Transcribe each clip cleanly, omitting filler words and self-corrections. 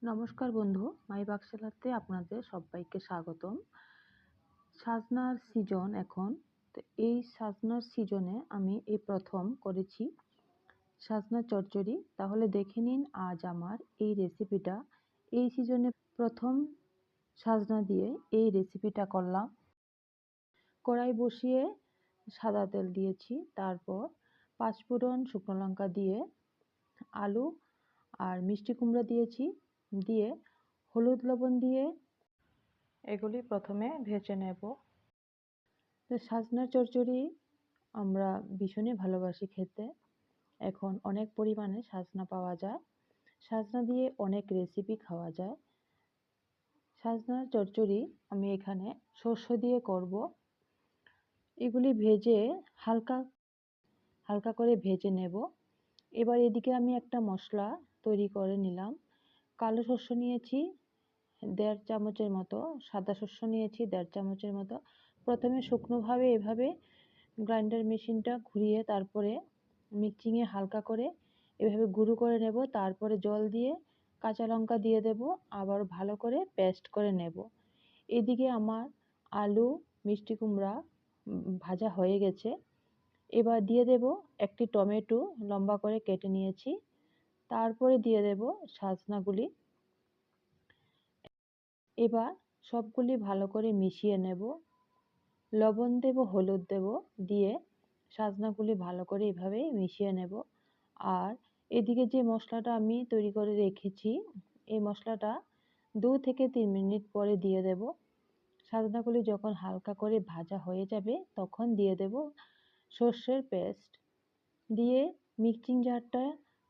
নমস্কার বন্ধু, মাই বাক্সালাতে আপনাদের সবাইকে স্বাগতম। সাজনার সিজন এখন। তো এই সাজনার সিজনে আমি এই প্রথম করেছি সাজনা চচ্চড়ি। তাহলে দেখে নিন আজ আমার এই রেসিপিটা। এই সিজনে প্রথম সাজনা দিয়ে এই রেসিপিটা করলাম। কড়াই বসিয়ে সাদা তেল দিয়েছি, তারপর পাঁচফোড়ন, শুকনো লঙ্কা দিয়ে আলু আর মিষ্টি কুমড়া দিয়েছি, দিয়ে হলুদ লবণ দিয়ে এগুলি প্রথমে ভেজে নেব। তো সাজনার চচ্চড়ি আমরা ভীষণই ভালোবাসি খেতে। এখন অনেক পরিমাণে সাজনা পাওয়া যায়, সাজনা দিয়ে অনেক রেসিপি খাওয়া যায়। সাজনার চচ্চড়ি আমি এখানে শস্য দিয়ে করব। এগুলি ভেজে হালকা হালকা করে ভেজে নেব। এবার এদিকে আমি একটা মশলা তৈরি করে নিলাম। কালো শস্য নিয়েছি 1.5 চামচের মতো, সাদা শস্য নিয়েছি 1.5 চামচের মতো। প্রথমে শুকনোভাবে এভাবে গ্রাইন্ডার মেশিনটা ঘুরিয়ে তারপরে মিক্সিংয়ে হালকা করে এভাবে গুঁড়ো করে নেব। তারপরে জল দিয়ে কাঁচা লঙ্কা দিয়ে দেব, আবার ভালো করে পেস্ট করে নেব। এদিকে আমার আলু, মিষ্টি কুমড়া ভাজা হয়ে গেছে। এবার দিয়ে দেব একটি টমেটো লম্বা করে কেটে নিয়েছি, তারপরে দিয়ে দেব সাজনাগুলি। এবার সবগুলি ভালো করে মিশিয়ে নেব। লবণ দেব, হলুদ দেব, দিয়ে সাজনাগুলি ভালো করে এভাবে মিশিয়ে নেব। আর এদিকে যে মশলাটা আমি তৈরি করে রেখেছি, এই মশলাটা 2 থেকে 3 মিনিট পরে দিয়ে দেব। সাজনাগুলি যখন হালকা করে ভাজা হয়ে যাবে তখন দিয়ে দেব সর্ষের পেস্ট, দিয়ে মিক্সিং জারটা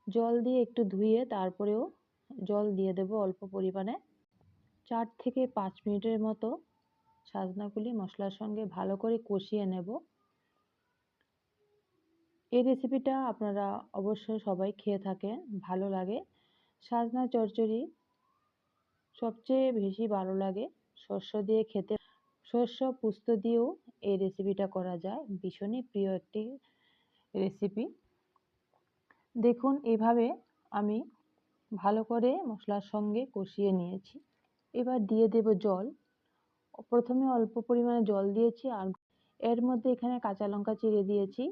জল দিয়ে একটু ধুয়ে তারপরেও জল দিয়ে দেব অল্প পরিমাণে। 4 থেকে 5 মিনিটের মতো সাজনাগুলি মশলার সঙ্গে ভালো করে কষিয়ে নেব। এই রেসিপিটা আপনারা অবশ্যই সবাই খেয়ে থাকেন, ভালো লাগে। সাজনা চচ্চড়ি সবচেয়ে বেশি ভালো লাগে শস্য দিয়ে খেতে। শস্য পুস্ত দিয়েও এই রেসিপিটা করা যায়, ভীষণই প্রিয় একটি রেসিপি। দেখুন এভাবে আমি ভালো করে মশলার সঙ্গে কষিয়ে নিয়েছি। এবার দিয়ে দেব জল। প্রথমে অল্প পরিমাণে জল দিয়েছি, আর এর মধ্যে এখানে কাঁচা লঙ্কা চিড়ে দিয়েছি।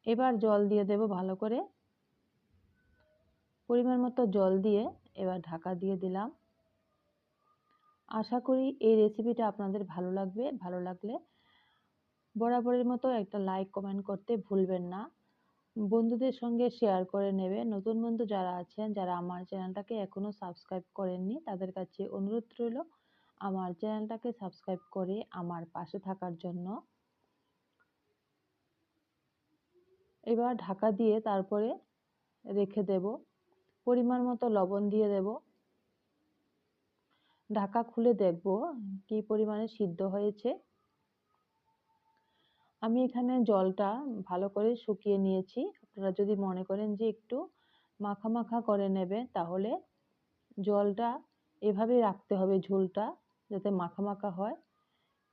এবার জল দিয়ে দেব ভালো করে, পরিমাণ মতো জল দিয়ে এবার ঢাকা দিয়ে দিলাম। আশা করি এই রেসিপিটা আপনাদের ভালো লাগবে। ভালো লাগলে বরাবরের মতো একটা লাইক, কমেন্ট করতে ভুলবেন না। বন্ধুদের সঙ্গে শেয়ার করে নেবে। নতুন বন্ধু যারা আছেন, যারা আমার চ্যানেলটাকে এখনো সাবস্ক্রাইব করেননি, তাদের কাছে অনুরোধ রইল আমার চ্যানেলটাকে সাবস্ক্রাইব করে আমার পাশে থাকার জন্য। এবার ঢাকা দিয়ে তারপরে রেখে দেব। পরিমাণ মতো লবণ দিয়ে দেব। ঢাকা খুলে দেখব কি পরিমাণে সিদ্ধ হয়েছে। আমি এখানে জলটা ভালো করে শুকিয়ে নিয়েছি। আপনারা যদি মনে করেন যে একটু মাখা মাখা করে নেবে, তাহলে জলটা এভাবে রাখতে হবে, ঝোলটা যাতে মাখা মাখা হয়।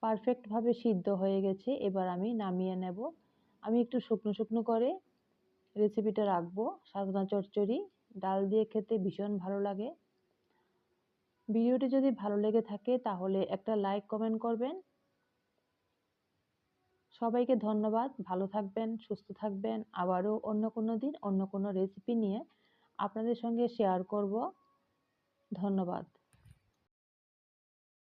পারফেক্ট ভাবে সিদ্ধ হয়ে গেছে। এবার আমি নামিয়ে নেব। আমি একটু শুকনো শুকনো করে রেসিপিটা রাখবো। সাজনা চচ্চড়ি ডাল দিয়ে খেতে ভীষণ ভালো লাগে। ভিডিওটি যদি ভালো লেগে থাকে তাহলে একটা লাইক, কমেন্ট করবেন। সবাইকে ধন্যবাদ। ভালো থাকবেন, সুস্থ থাকবেন। আবারও অন্য কোনো দিন অন্য কোনো রেসিপি নিয়ে আপনাদের সঙ্গে শেয়ার করব। ধন্যবাদ।